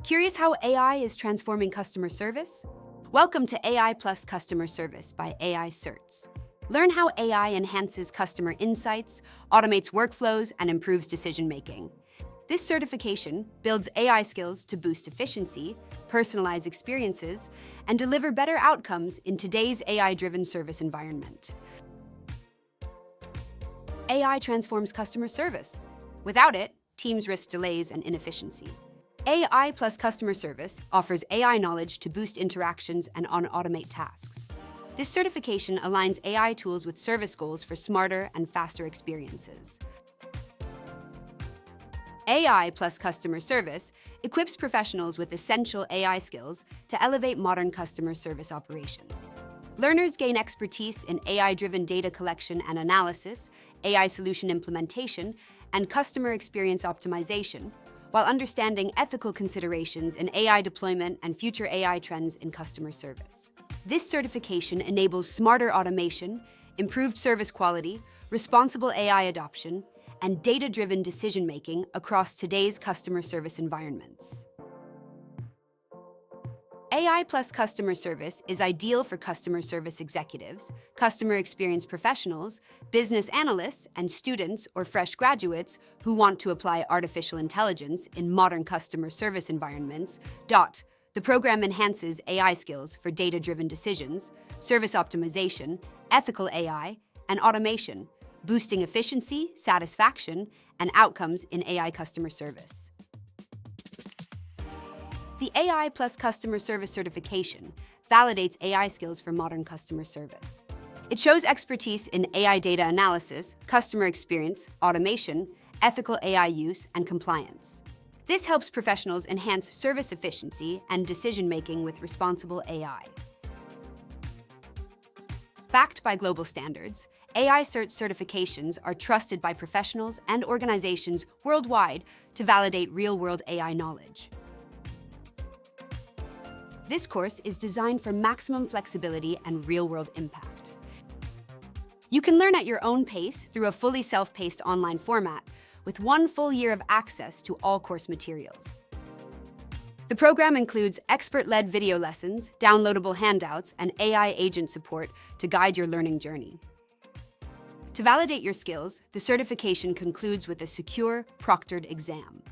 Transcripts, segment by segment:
Curious how AI is transforming customer service? Welcome to AI Plus Customer Service by AI CERTs. Learn how AI enhances customer insights, automates workflows, and improves decision-making. This certification builds AI skills to boost efficiency, personalize experiences, and deliver better outcomes in today's AI-driven service environment. AI transforms customer service. Without it, teams risk delays and inefficiency. AI Plus Customer Service offers AI knowledge to boost interactions and automate tasks. This certification aligns AI tools with service goals for smarter and faster experiences. AI Plus Customer Service equips professionals with essential AI skills to elevate modern customer service operations. Learners gain expertise in AI-driven data collection and analysis, AI solution implementation, and customer experience optimization, while understanding ethical considerations in AI deployment and future AI trends in customer service. This certification enables smarter automation, improved service quality, responsible AI adoption, and data-driven decision-making across today's customer service environments. AI Plus Customer Service is ideal for customer service executives, customer experience professionals, business analysts, and students or fresh graduates who want to apply artificial intelligence in modern customer service environments. The program enhances AI skills for data-driven decisions, service optimization, ethical AI, and automation, boosting efficiency, satisfaction, and outcomes in AI customer service. The AI Plus Customer Service certification validates AI skills for modern customer service. It shows expertise in AI data analysis, customer experience, automation, ethical AI use, and compliance. This helps professionals enhance service efficiency and decision-making with responsible AI. Backed by global standards, AI CERT certifications are trusted by professionals and organizations worldwide to validate real-world AI knowledge. This course is designed for maximum flexibility and real-world impact. You can learn at your own pace through a fully self-paced online format with 1 full year of access to all course materials. The program includes expert-led video lessons, downloadable handouts, and AI agent support to guide your learning journey. To validate your skills, the certification concludes with a secure, proctored exam.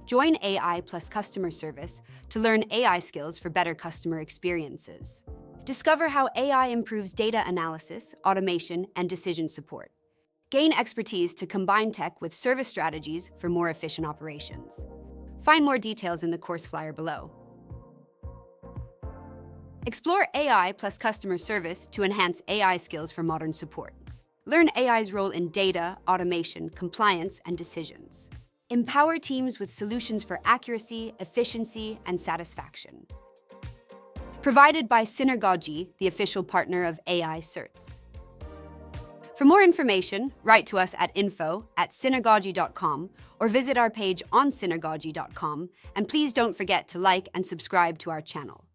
Join AI Plus Customer Service to learn AI skills for better customer experiences. Discover how AI improves data analysis, automation, and decision support. Gain expertise to combine tech with service strategies for more efficient operations. Find more details in the course flyer below. Explore AI Plus Customer Service to enhance AI skills for modern support. Learn AI's role in data, automation, compliance, and decisions. Empower teams with solutions for accuracy, efficiency, and satisfaction. Provided by Synergogy, the official partner of AI CERTs. For more information, write to us at info@synergogy.com or visit our page on synergogy.com, and please don't forget to like and subscribe to our channel.